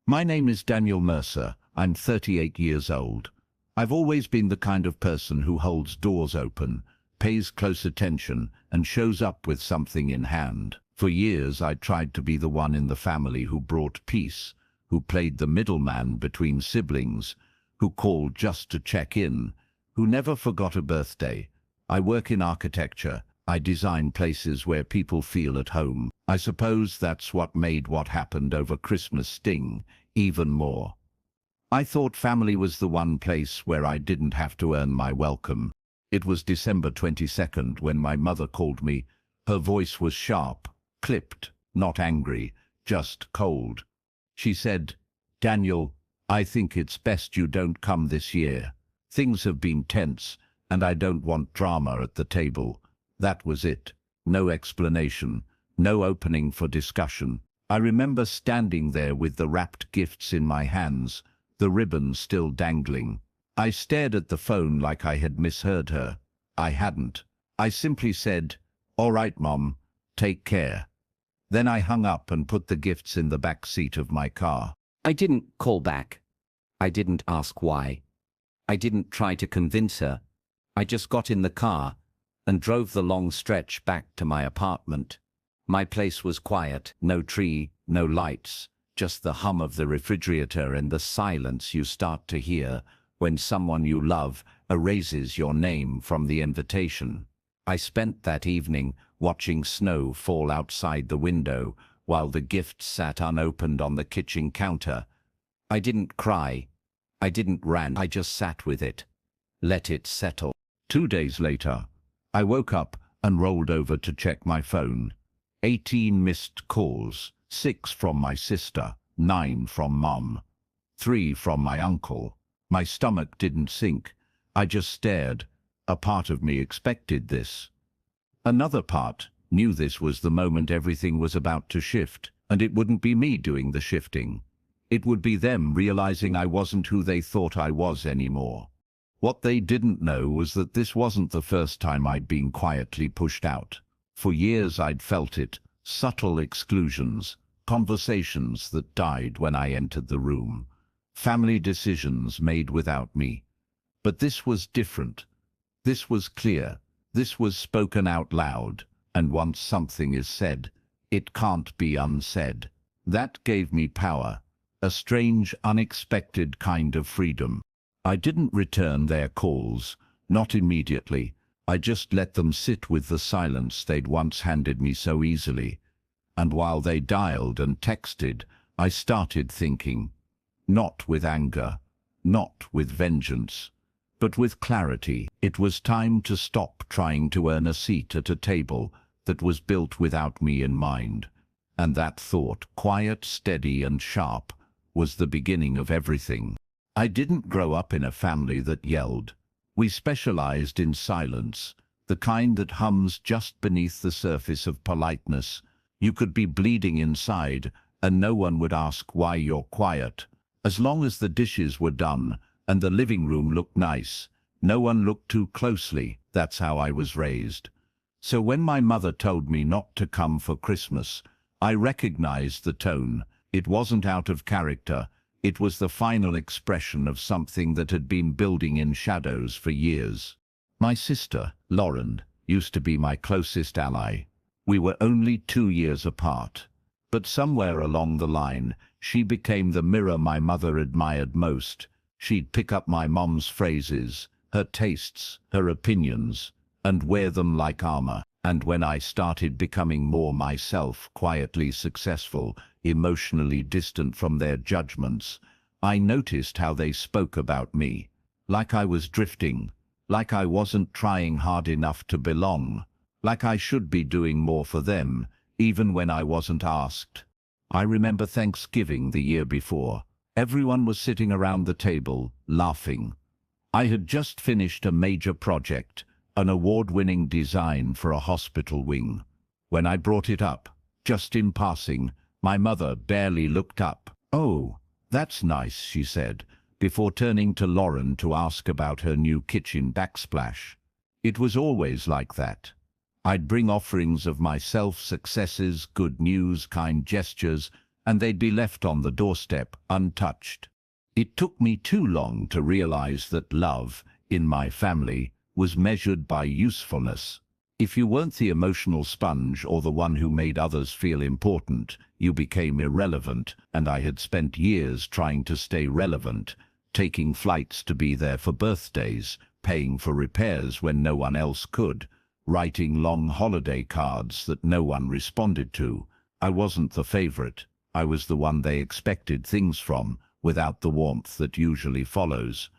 My name is Daniel Mercer. I'm 38 years old. I've always been the kind of person who holds doors open, pays close attention, and shows up with something in hand. For years, I tried to be the one in the family who brought peace, who played the middleman between siblings, who called just to check in, who never forgot a birthday. I work in architecture. I design places where people feel at home. I suppose that's what made what happened over Christmas sting even more. I thought family was the one place where I didn't have to earn my welcome. It was December 22nd when my mother called me. Her voice was sharp, clipped, not angry, just cold. She said, "Daniel, I think it's best you don't come this year. Things have been tense, and I don't want drama at the table." That was it. No explanation, no opening for discussion. I remember standing there with the wrapped gifts in my hands, the ribbons still dangling. I stared at the phone like I had misheard her. I hadn't. I simply said, "All right, Mom, take care." Then I hung up and put the gifts in the back seat of my car. I didn't call back. I didn't ask why. I didn't try to convince her. I just got in the car and drove the long stretch back to my apartment. My place was quiet, no tree, no lights, just the hum of the refrigerator and the silence you start to hear when someone you love erases your name from the invitation. I spent that evening watching snow fall outside the window while the gifts sat unopened on the kitchen counter. I didn't cry. I didn't rant. I just sat with it, let it settle. 2 days later, I woke up and rolled over to check my phone. 18 missed calls, 6 from my sister, 9 from Mom, 3 from my uncle. My stomach didn't sink. I just stared. A part of me expected this. Another part knew this was the moment everything was about to shift, and it wouldn't be me doing the shifting. It would be them realizing I wasn't who they thought I was anymore. What they didn't know was that this wasn't the first time I'd been quietly pushed out. For years I'd felt it, subtle exclusions, conversations that died when I entered the room, family decisions made without me. But this was different. This was clear. This was spoken out loud, and once something is said, it can't be unsaid. That gave me power, a strange, unexpected kind of freedom. I didn't return their calls, not immediately. I just let them sit with the silence they'd once handed me so easily. And while they dialed and texted, I started thinking. Not with anger, not with vengeance, but with clarity. It was time to stop trying to earn a seat at a table that was built without me in mind. And that thought, quiet, steady, and sharp, was the beginning of everything. I didn't grow up in a family that yelled. We specialized in silence, the kind that hums just beneath the surface of politeness. You could be bleeding inside, and no one would ask why you're quiet. As long as the dishes were done and the living room looked nice, no one looked too closely. That's how I was raised. So when my mother told me not to come for Christmas, I recognized the tone. It wasn't out of character. It was the final expression of something that had been building in shadows for years. My sister, Lauren, used to be my closest ally. We were only 2 years apart. But somewhere along the line, she became the mirror my mother admired most. She'd pick up my mom's phrases, her tastes, her opinions, and wear them like armor. And when I started becoming more myself, quietly successful, emotionally distant from their judgments, I noticed how they spoke about me. Like I was drifting, like I wasn't trying hard enough to belong, like I should be doing more for them, even when I wasn't asked. I remember Thanksgiving the year before. Everyone was sitting around the table, laughing. I had just finished a major project, an award-winning design for a hospital wing. When I brought it up, just in passing, my mother barely looked up. "Oh, that's nice," she said, before turning to Lauren to ask about her new kitchen backsplash. It was always like that. I'd bring offerings of myself, successes, good news, kind gestures, and they'd be left on the doorstep untouched. It took me too long to realize that love, in my family, was measured by usefulness. If you weren't the emotional sponge or the one who made others feel important, you became irrelevant, and I had spent years trying to stay relevant, taking flights to be there for birthdays, paying for repairs when no one else could, writing long holiday cards that no one responded to. I wasn't the favorite. I was the one they expected things from, without the warmth that usually follows.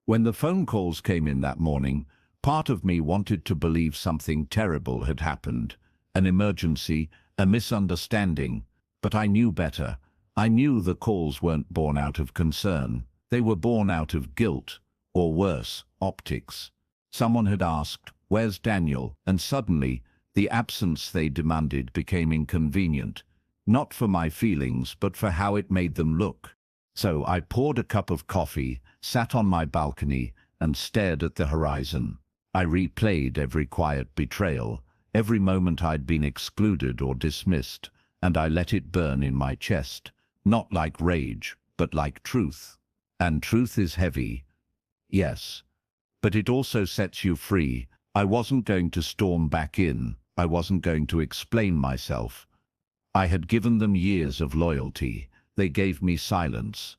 When the phone calls came in that morning, part of me wanted to believe something terrible had happened, an emergency, a misunderstanding, but I knew better. I knew the calls weren't born out of concern. They were born out of guilt, or worse, optics. Someone had asked, "Where's Daniel?" and suddenly, the absence they demanded became inconvenient, not for my feelings, but for how it made them look. So I poured a cup of coffee, sat on my balcony, and stared at the horizon. I replayed every quiet betrayal, every moment I'd been excluded or dismissed, and I let it burn in my chest, not like rage, but like truth. And truth is heavy, yes, but it also sets you free. I wasn't going to storm back in. I wasn't going to explain myself. I had given them years of loyalty. They gave me silence.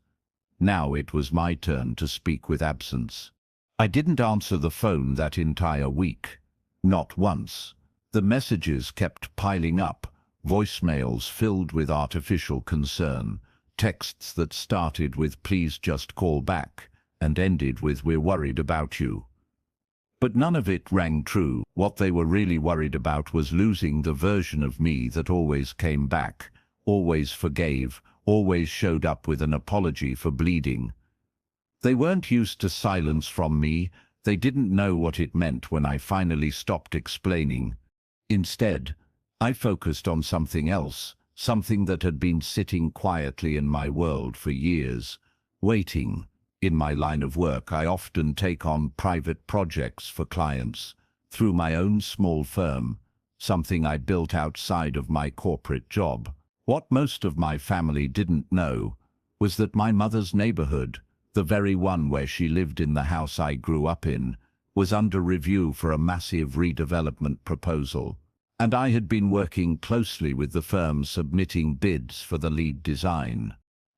Now it was my turn to speak with absence. I didn't answer the phone that entire week. Not once. The messages kept piling up, voicemails filled with artificial concern, texts that started with "please just call back" and ended with "we're worried about you." But none of it rang true. What they were really worried about was losing the version of me that always came back, always forgave, always showed up with an apology for bleeding. They weren't used to silence from me. They didn't know what it meant when I finally stopped explaining. Instead, I focused on something else, something that had been sitting quietly in my world for years, waiting. In my line of work, I often take on private projects for clients, through my own small firm, something I built outside of my corporate job. What most of my family didn't know was that my mother's neighborhood, the very one where she lived in the house I grew up in, was under review for a massive redevelopment proposal, and I had been working closely with the firm submitting bids for the lead design.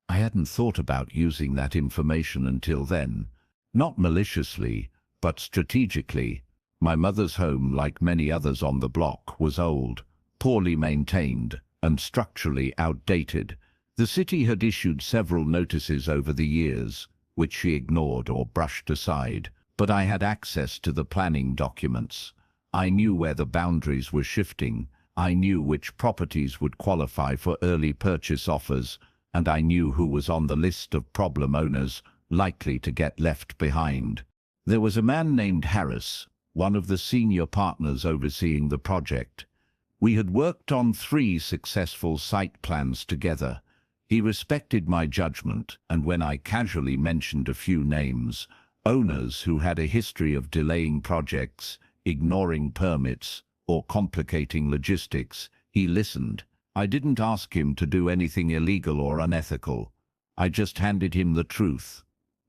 I hadn't thought about using that information until then, not maliciously, but strategically. My mother's home, like many others on the block, was old, poorly maintained, and structurally outdated. The city had issued several notices over the years, which she ignored or brushed aside, but I had access to the planning documents. I knew where the boundaries were shifting. I knew which properties would qualify for early purchase offers, and I knew who was on the list of problem owners likely to get left behind. There was a man named Harris, one of the senior partners overseeing the project. We had worked on 3 successful site plans together. He respected my judgment, and when I casually mentioned a few names, owners who had a history of delaying projects, ignoring permits, or complicating logistics, he listened. I didn't ask him to do anything illegal or unethical. I just handed him the truth,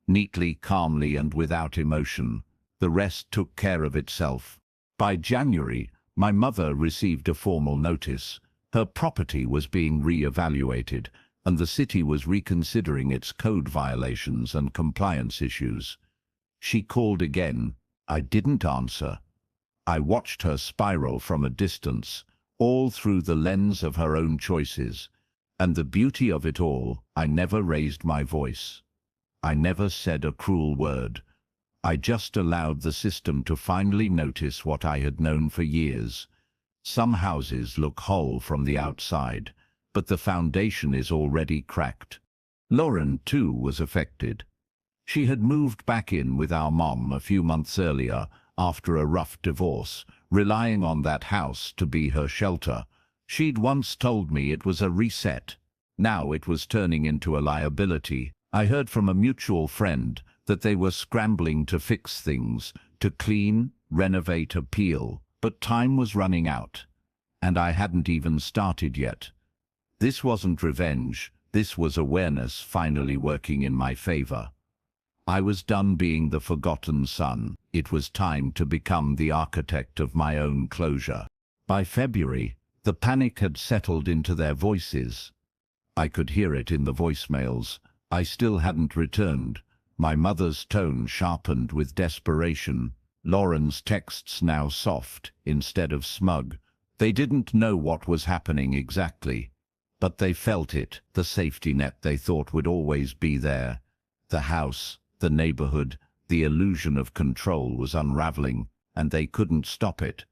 neatly, calmly, and without emotion. The rest took care of itself. By January, my mother received a formal notice. Her property was being re-evaluated, and the city was reconsidering its code violations and compliance issues. She called again. I didn't answer. I watched her spiral from a distance, all through the lens of her own choices. And the beauty of it all, I never raised my voice. I never said a cruel word. I just allowed the system to finally notice what I had known for years. Some houses look whole from the outside, but the foundation is already cracked. Lauren, too, was affected. She had moved back in with our mom a few months earlier, after a rough divorce, relying on that house to be her shelter. She'd once told me it was a reset. Now it was turning into a liability. I heard from a mutual friend that they were scrambling to fix things, to clean, renovate, appeal, but time was running out, and I hadn't even started yet. This wasn't revenge. This was awareness finally working in my favor. I was done being the forgotten son. It was time to become the architect of my own closure. By February, the panic had settled into their voices. I could hear it in the voicemails. I still hadn't returned. My mother's tone sharpened with desperation. Lauren's texts now soft instead of smug. They didn't know what was happening exactly, but they felt it, the safety net they thought would always be there. The house, the neighborhood, the illusion of control was unraveling, and they couldn't stop it.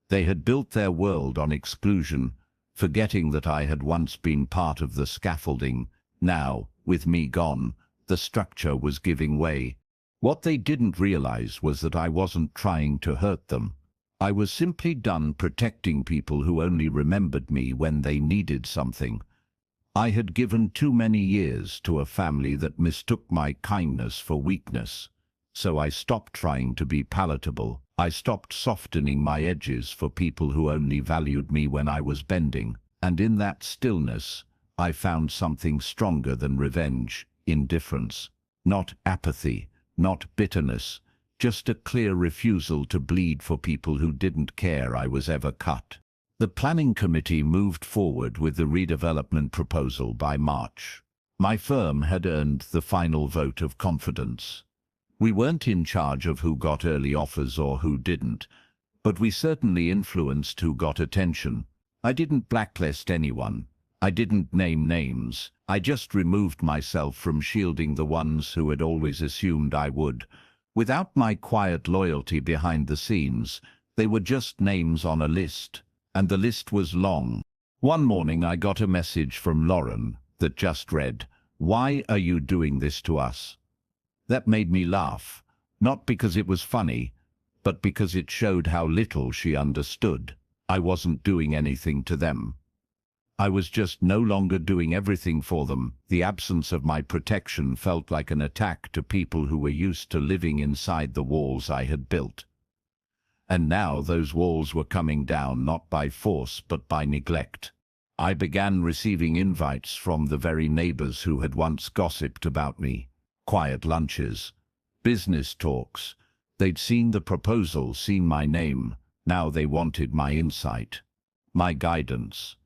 They had built their world on exclusion, forgetting that I had once been part of the scaffolding. Now, with me gone, the structure was giving way. What they didn't realize was that I wasn't trying to hurt them. I was simply done protecting people who only remembered me when they needed something. I had given too many years to a family that mistook my kindness for weakness. So I stopped trying to be palatable. I stopped softening my edges for people who only valued me when I was bending. And in that stillness, I found something stronger than revenge: indifference. Not apathy, not bitterness, just a clear refusal to bleed for people who didn't care I was ever cut. The planning committee moved forward with the redevelopment proposal by March. My firm had earned the final vote of confidence. We weren't in charge of who got early offers or who didn't, but we certainly influenced who got attention. I didn't blacklist anyone. I didn't name names. I just removed myself from shielding the ones who had always assumed I would. Without my quiet loyalty behind the scenes, they were just names on a list, and the list was long. One morning I got a message from Lauren that just read, "Why are you doing this to us?" That made me laugh, not because it was funny, but because it showed how little she understood. I wasn't doing anything to them. I was just no longer doing everything for them. The absence of my protection felt like an attack to people who were used to living inside the walls I had built. And now those walls were coming down not by force but by neglect. I began receiving invites from the very neighbors who had once gossiped about me. Quiet lunches, business talks. They'd seen the proposal, seen my name. Now they wanted my insight, my guidance.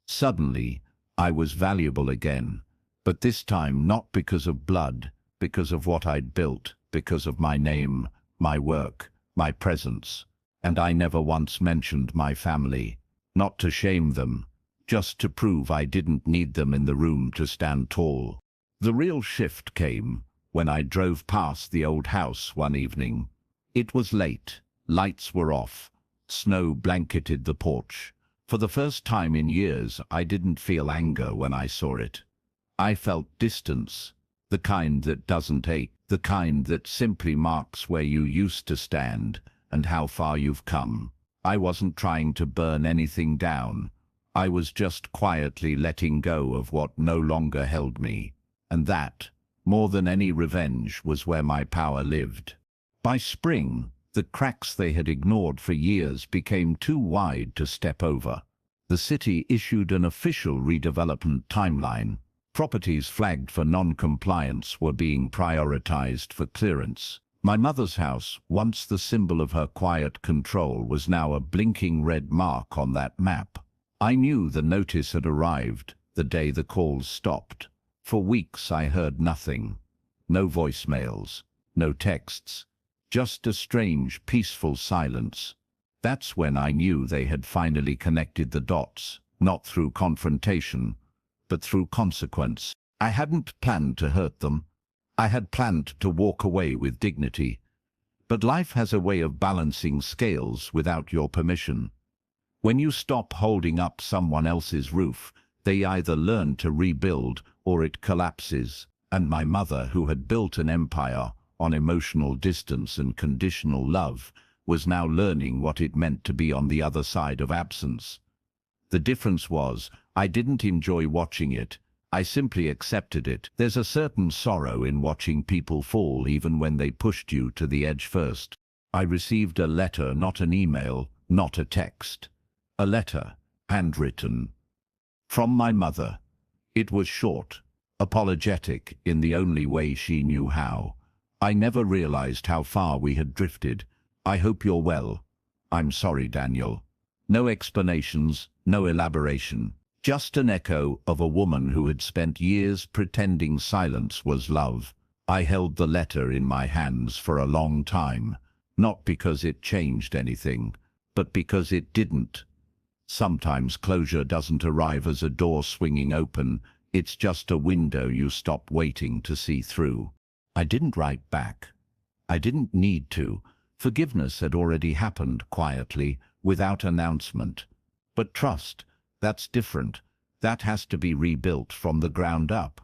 Suddenly, I was valuable again, but this time not because of blood, because of what I'd built, because of my name, my work, my presence. And I never once mentioned my family, not to shame them, just to prove I didn't need them in the room to stand tall. The real shift came when I drove past the old house one evening. It was late, lights were off, snow blanketed the porch. For the first time in years, I didn't feel anger when I saw it. I felt distance, the kind that doesn't ache, the kind that simply marks where you used to stand and how far you've come. I wasn't trying to burn anything down. I was just quietly letting go of what no longer held me. And that, more than any revenge, was where my power lived. By spring, the cracks they had ignored for years became too wide to step over. The city issued an official redevelopment timeline. Properties flagged for non-compliance were being prioritized for clearance. My mother's house, once the symbol of her quiet control, was now a blinking red mark on that map. I knew the notice had arrived the day the calls stopped. For weeks I heard nothing. No voicemails, no texts, just a strange, peaceful silence. That's when I knew they had finally connected the dots, not through confrontation, but through consequence. I hadn't planned to hurt them. I had planned to walk away with dignity. But life has a way of balancing scales without your permission. When you stop holding up someone else's roof, they either learn to rebuild or it collapses. And my mother, who had built an empire on emotional distance and conditional love, was now learning what it meant to be on the other side of absence. The difference was, I didn't enjoy watching it. I simply accepted it. There's a certain sorrow in watching people fall even when they pushed you to the edge first. I received a letter, not an email, not a text. A letter, handwritten. From my mother. It was short, apologetic in the only way she knew how. I never realized how far we had drifted. I hope you're well. I'm sorry, Daniel. No explanations, no elaboration. Just an echo of a woman who had spent years pretending silence was love. I held the letter in my hands for a long time, not because it changed anything, but because it didn't. Sometimes closure doesn't arrive as a door swinging open, it's just a window you stop waiting to see through. I didn't write back. I didn't need to. Forgiveness had already happened quietly, without announcement. But trust, that's different. That has to be rebuilt from the ground up.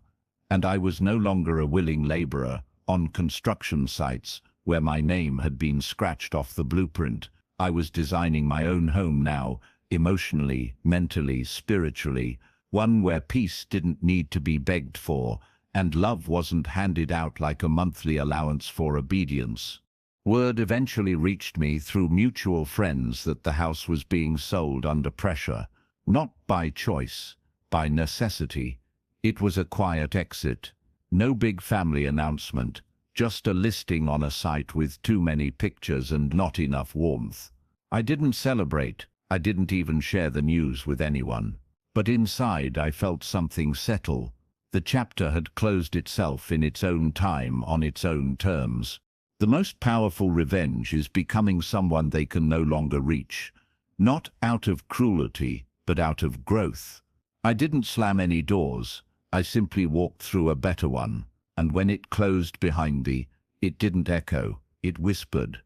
And I was no longer a willing laborer on construction sites where my name had been scratched off the blueprint. I was designing my own home now, emotionally, mentally, spiritually, one where peace didn't need to be begged for, and love wasn't handed out like a monthly allowance for obedience. Word eventually reached me through mutual friends that the house was being sold under pressure, not by choice, by necessity. It was a quiet exit. No big family announcement, just a listing on a site with too many pictures and not enough warmth. I didn't celebrate. I didn't even share the news with anyone. But inside I felt something settle. The chapter had closed itself in its own time, on its own terms. The most powerful revenge is becoming someone they can no longer reach. Not out of cruelty, but out of growth. I didn't slam any doors. I simply walked through a better one, and when it closed behind me, it didn't echo, it whispered.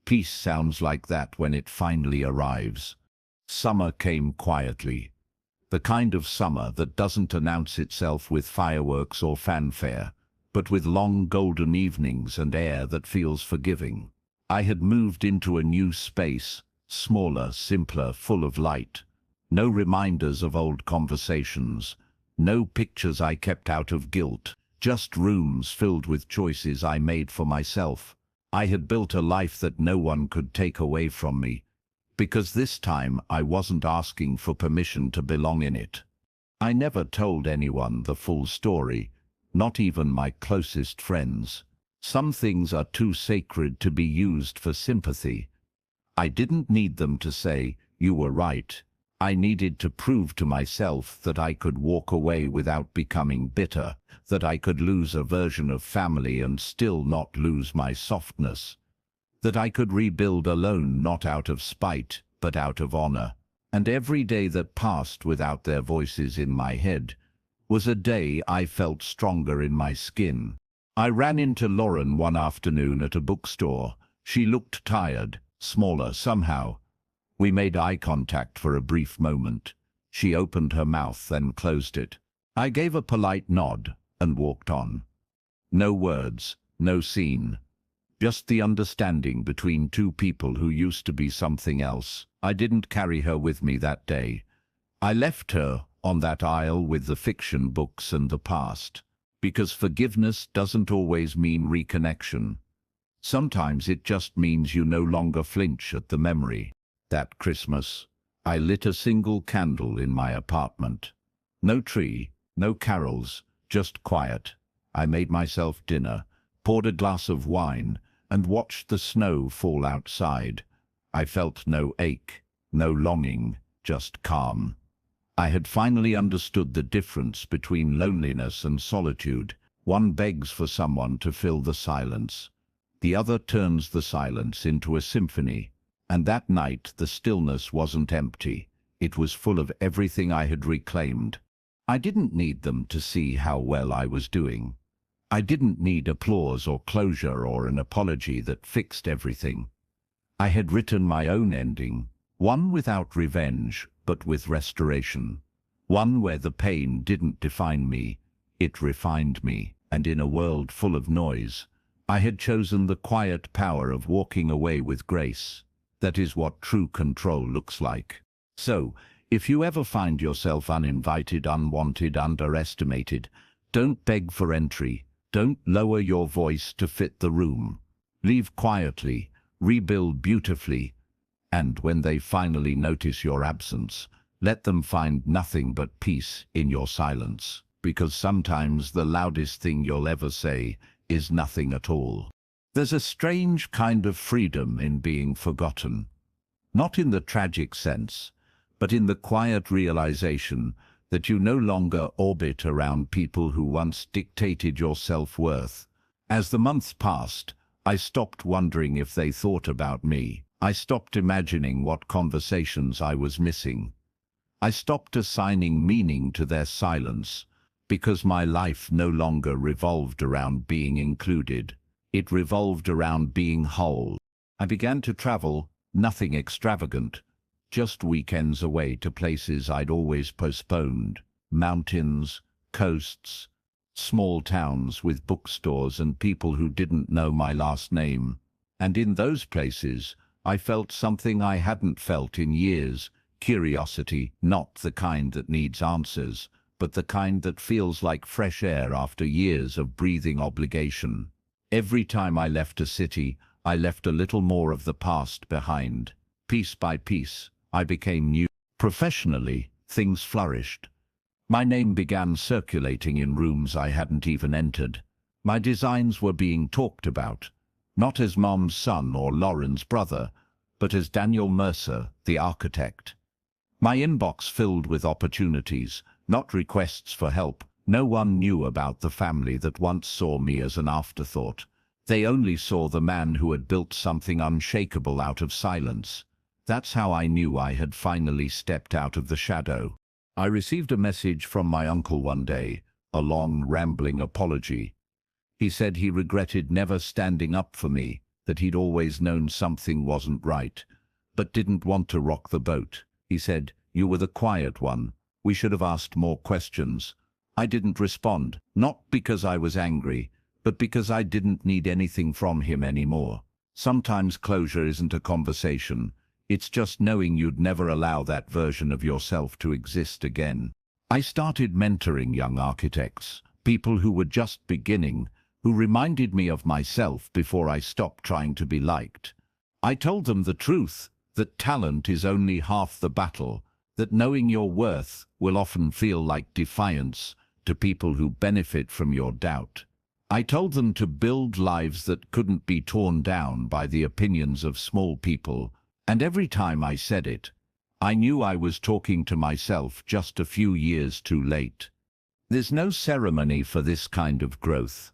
Peace sounds like that when it finally arrives. Summer came quietly. The kind of summer that doesn't announce itself with fireworks or fanfare, but with long golden evenings and air that feels forgiving. I had moved into a new space, smaller, simpler, full of light. No reminders of old conversations. No pictures I kept out of guilt, just rooms filled with choices I made for myself. I had built a life that no one could take away from me, because this time I wasn't asking for permission to belong in it. I never told anyone the full story, not even my closest friends. Some things are too sacred to be used for sympathy. I didn't need them to say, "You were right." I needed to prove to myself that I could walk away without becoming bitter, that I could lose a version of family and still not lose my softness, that I could rebuild alone not out of spite, but out of honor. And every day that passed without their voices in my head was a day I felt stronger in my skin. I ran into Lauren one afternoon at a bookstore. She looked tired, smaller somehow. We made eye contact for a brief moment. She opened her mouth, then closed it. I gave a polite nod and walked on. No words, no scene. Just the understanding between two people who used to be something else. I didn't carry her with me that day. I left her on that aisle with the fiction books and the past. Because forgiveness doesn't always mean reconnection. Sometimes it just means you no longer flinch at the memory. That Christmas, I lit a single candle in my apartment. No tree, no carols, just quiet. I made myself dinner, poured a glass of wine, and watched the snow fall outside. I felt no ache, no longing, just calm. I had finally understood the difference between loneliness and solitude. One begs for someone to fill the silence. The other turns the silence into a symphony. And that night the stillness wasn't empty. It was full of everything I had reclaimed. I didn't need them to see how well I was doing. I didn't need applause or closure or an apology that fixed everything. I had written my own ending, one without revenge, but with restoration. One where the pain didn't define me, it refined me. And in a world full of noise, I had chosen the quiet power of walking away with grace. That is what true control looks like. So, if you ever find yourself uninvited, unwanted, underestimated, don't beg for entry. Don't lower your voice to fit the room. Leave quietly, rebuild beautifully, and when they finally notice your absence, let them find nothing but peace in your silence. because sometimes the loudest thing you'll ever say is nothing at all. There's a strange kind of freedom in being forgotten. Not in the tragic sense, but in the quiet realization that you no longer orbit around people who once dictated your self-worth. As the months passed, I stopped wondering if they thought about me. I stopped imagining what conversations I was missing. I stopped assigning meaning to their silence, because my life no longer revolved around being included. It revolved around being whole. I began to travel, nothing extravagant, just weekends away to places I'd always postponed. Mountains, coasts, small towns with bookstores and people who didn't know my last name. And in those places, I felt something I hadn't felt in years. Curiosity, not the kind that needs answers, but the kind that feels like fresh air after years of breathing obligation. Every time I left a city, I left a little more of the past behind. Piece by piece, I became new. Professionally, things flourished. My name began circulating in rooms I hadn't even entered. My designs were being talked about, not as Mom's son or Lauren's brother, but as Daniel Mercer, the architect. My inbox filled with opportunities, not requests for help. No one knew about the family that once saw me as an afterthought. They only saw the man who had built something unshakable out of silence. That's how I knew I had finally stepped out of the shadow. I received a message from my uncle one day, a long, rambling apology. He said he regretted never standing up for me, that he'd always known something wasn't right, but didn't want to rock the boat. He said, "You were the quiet one. We should have asked more questions." I didn't respond, not because I was angry, but because I didn't need anything from him anymore. Sometimes closure isn't a conversation. It's just knowing you'd never allow that version of yourself to exist again. I started mentoring young architects, people who were just beginning, who reminded me of myself before I stopped trying to be liked. I told them the truth, that talent is only half the battle, that knowing your worth will often feel like defiance to people who benefit from your doubt. I told them to build lives that couldn't be torn down by the opinions of small people, and every time I said it, I knew I was talking to myself just a few years too late. There's no ceremony for this kind of growth.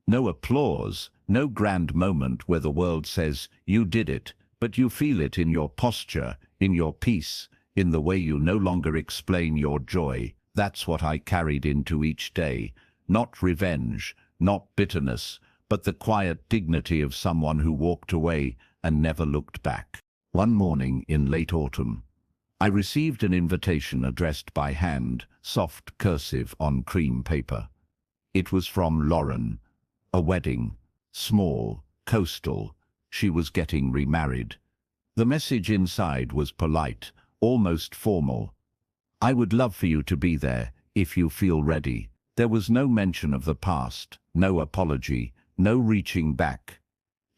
No applause, no grand moment where the world says, "You did it," but you feel it in your posture, in your peace, in the way you no longer explain your joy. That's what I carried into each day. Not revenge, not bitterness, but the quiet dignity of someone who walked away and never looked back. One morning in late autumn, I received an invitation addressed by hand, soft cursive on cream paper. It was from Lauren. A wedding. Small, coastal. She was getting remarried. The message inside was polite, almost formal. "I would love for you to be there, if you feel ready." There was no mention of the past, no apology, no reaching back.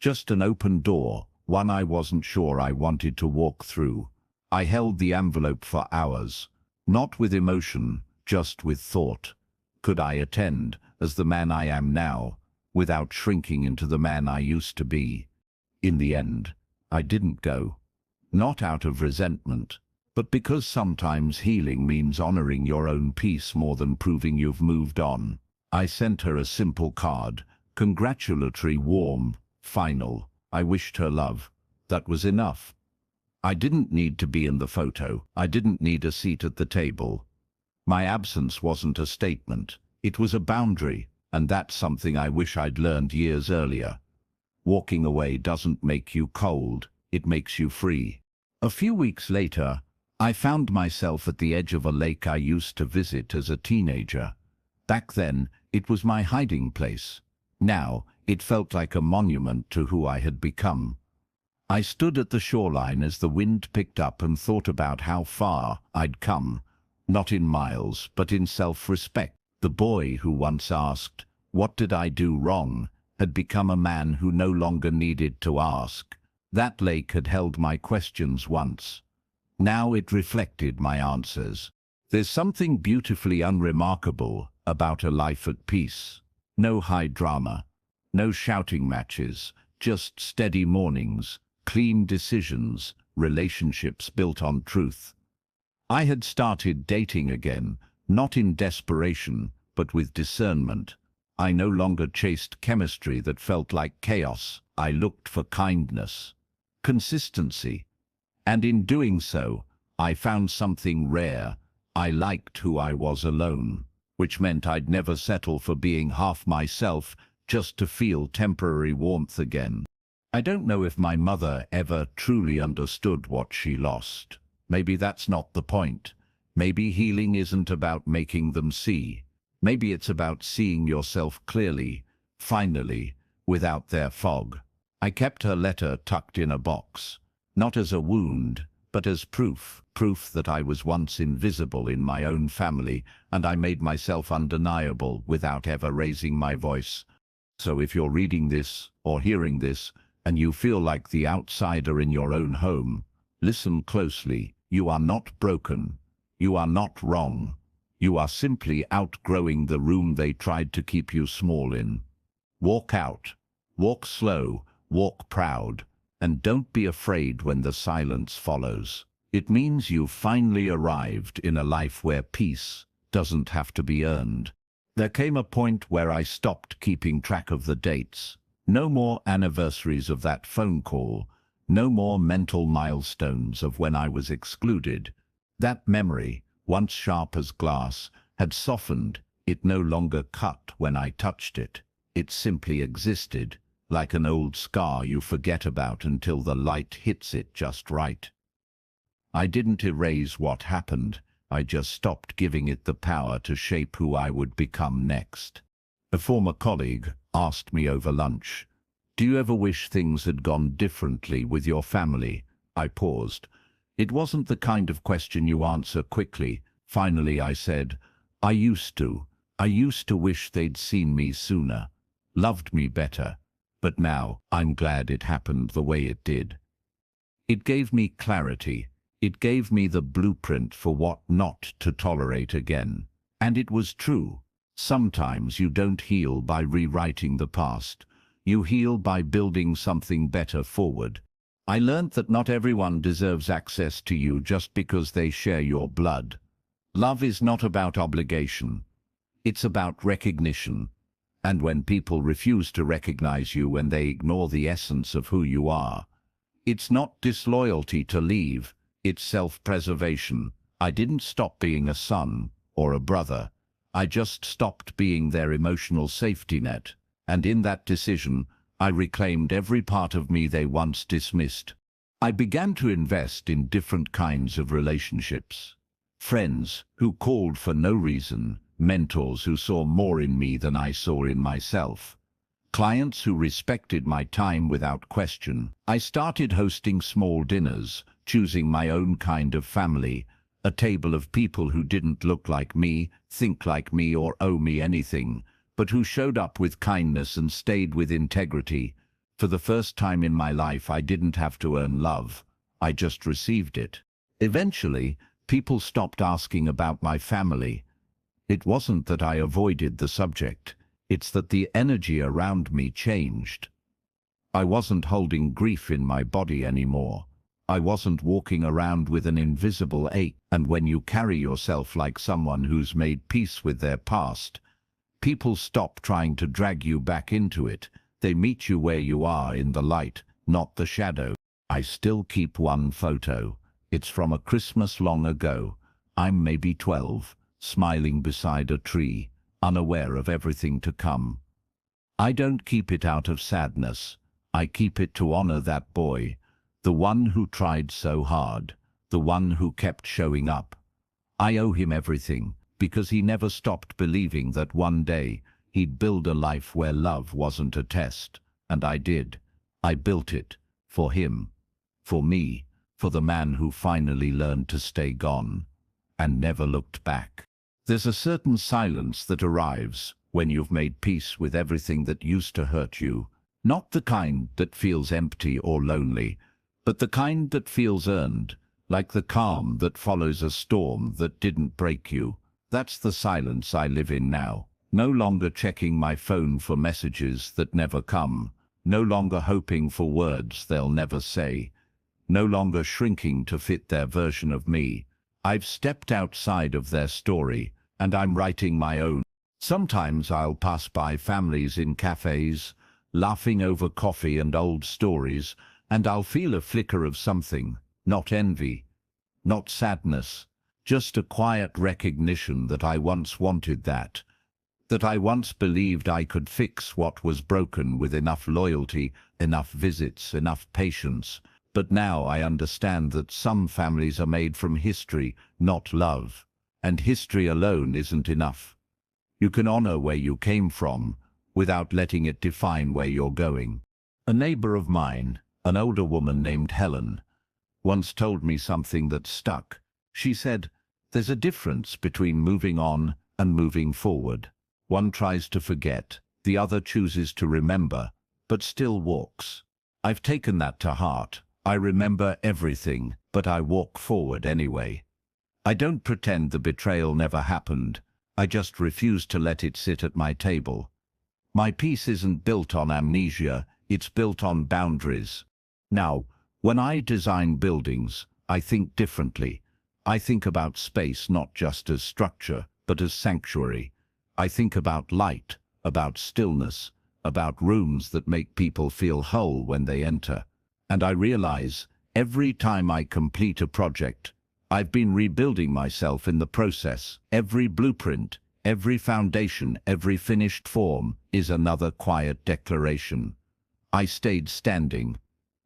Just an open door, one I wasn't sure I wanted to walk through. I held the envelope for hours, not with emotion, just with thought. Could I attend, as the man I am now, without shrinking into the man I used to be? In the end, I didn't go. Not out of resentment, but because sometimes healing means honoring your own peace more than proving you've moved on. I sent her a simple card, congratulatory, warm, final. I wished her love. That was enough. I didn't need to be in the photo. I didn't need a seat at the table. My absence wasn't a statement. It was a boundary, and that's something I wish I'd learned years earlier. Walking away doesn't make you cold, it makes you free. A few weeks later, I found myself at the edge of a lake I used to visit as a teenager. Back then, it was my hiding place. Now, it felt like a monument to who I had become. I stood at the shoreline as the wind picked up and thought about how far I'd come, not in miles, but in self-respect. The boy who once asked, "What did I do wrong?" had become a man who no longer needed to ask. That lake had held my questions once. Now it reflected my answers. There's something beautifully unremarkable about a life at peace. No high drama, no shouting matches, just steady mornings, clean decisions, relationships built on truth. I had started dating again, not in desperation, but with discernment. I no longer chased chemistry that felt like chaos. I looked for kindness, consistency, and in doing so, I found something rare. I liked who I was alone, which meant I'd never settle for being half myself just to feel temporary warmth again. I don't know if my mother ever truly understood what she lost. Maybe that's not the point. Maybe healing isn't about making them see. Maybe it's about seeing yourself clearly, finally, without their fog. I kept her letter tucked in a box, not as a wound, but as proof that I was once invisible in my own family, and I made myself undeniable without ever raising my voice. So if you're reading this or hearing this, and you feel like the outsider in your own home, listen closely. You are not broken. You are not wrong. You are simply outgrowing the room they tried to keep you small in. Walk out. Walk slow. Walk proud. And don't be afraid when the silence follows. It means you've finally arrived in a life where peace doesn't have to be earned. There came a point where I stopped keeping track of the dates. No more anniversaries of that phone call. No more mental milestones of when I was excluded. That memory, once sharp as glass, had softened. It no longer cut when I touched it. It simply existed, like an old scar you forget about until the light hits it just right. I didn't erase what happened. I just stopped giving it the power to shape who I would become next. A former colleague asked me over lunch, "Do you ever wish things had gone differently with your family?" I paused. It wasn't the kind of question you answer quickly. Finally, I said, I used to. I used to wish they'd seen me sooner, loved me better. But now, I'm glad it happened the way it did. It gave me clarity. It gave me the blueprint for what not to tolerate again. And it was true. Sometimes you don't heal by rewriting the past. You heal by building something better forward. I learned that not everyone deserves access to you just because they share your blood. Love is not about obligation. It's about recognition. And when people refuse to recognize you, when they ignore the essence of who you are, it's not disloyalty to leave, it's self-preservation. I didn't stop being a son or a brother. I just stopped being their emotional safety net. And in that decision, I reclaimed every part of me they once dismissed. I began to invest in different kinds of relationships. Friends who called for no reason, mentors who saw more in me than I saw in myself, clients who respected my time without question. I started hosting small dinners, choosing my own kind of family, a table of people who didn't look like me, think like me, or owe me anything, but who showed up with kindness and stayed with integrity. For the first time in my life, I didn't have to earn love. I just received it. Eventually, people stopped asking about my family. It wasn't that I avoided the subject. It's that the energy around me changed. I wasn't holding grief in my body anymore. I wasn't walking around with an invisible ache. And when you carry yourself like someone who's made peace with their past, people stop trying to drag you back into it. They meet you where you are, in the light, not the shadow. I still keep one photo. It's from a Christmas long ago. I'm maybe 12, smiling beside a tree, unaware of everything to come. I don't keep it out of sadness. I keep it to honor that boy, the one who tried so hard, the one who kept showing up. I owe him everything, because he never stopped believing that one day he'd build a life where love wasn't a test. And I did. I built it. For him. For me. For the man who finally learned to stay gone. And never looked back. There's a certain silence that arrives when you've made peace with everything that used to hurt you. Not the kind that feels empty or lonely, but the kind that feels earned, like the calm that follows a storm that didn't break you. That's the silence I live in now. No longer checking my phone for messages that never come. No longer hoping for words they'll never say. No longer shrinking to fit their version of me. I've stepped outside of their story, and I'm writing my own. Sometimes I'll pass by families in cafes, laughing over coffee and old stories, and I'll feel a flicker of something, not envy, not sadness, just a quiet recognition that I once wanted that I once believed I could fix what was broken with enough loyalty, enough visits, enough patience. But now I understand that some families are made from history, not love. And history alone isn't enough. You can honor where you came from without letting it define where you're going. A neighbor of mine, an older woman named Helen, once told me something that stuck. She said, "There's a difference between moving on and moving forward. One tries to forget, the other chooses to remember, but still walks." I've taken that to heart. I remember everything, but I walk forward anyway. I don't pretend the betrayal never happened. I just refuse to let it sit at my table. My peace isn't built on amnesia, it's built on boundaries. Now, when I design buildings, I think differently. I think about space not just as structure, but as sanctuary. I think about light, about stillness, about rooms that make people feel whole when they enter. And I realize, every time I complete a project, I've been rebuilding myself in the process. Every blueprint, every foundation, every finished form is another quiet declaration. I stayed standing.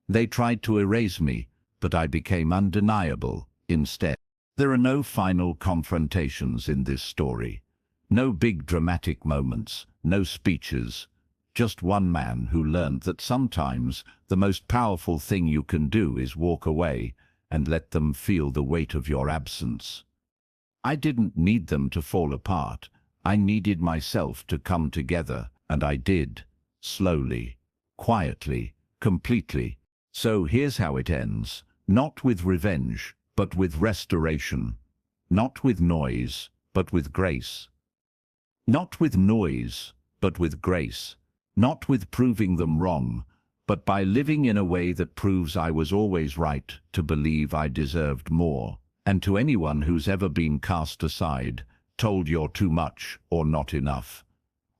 They tried to erase me, but I became undeniable instead. There are no final confrontations in this story. No big dramatic moments, no speeches. Just one man who learned that sometimes the most powerful thing you can do is walk away and let them feel the weight of your absence. I didn't need them to fall apart. I needed myself to come together, and I did. Slowly, quietly, completely. So here's how it ends. Not with revenge, but with restoration. Not with noise, but with grace. Not with noise, but with grace. Not with proving them wrong, but by living in a way that proves I was always right to believe I deserved more. And to anyone who's ever been cast aside, told you're too much or not enough,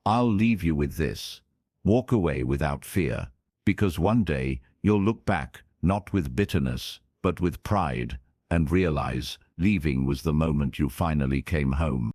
I'll leave you with this. Walk away without fear, because one day you'll look back, not with bitterness, but with pride, and realize leaving was the moment you finally came home.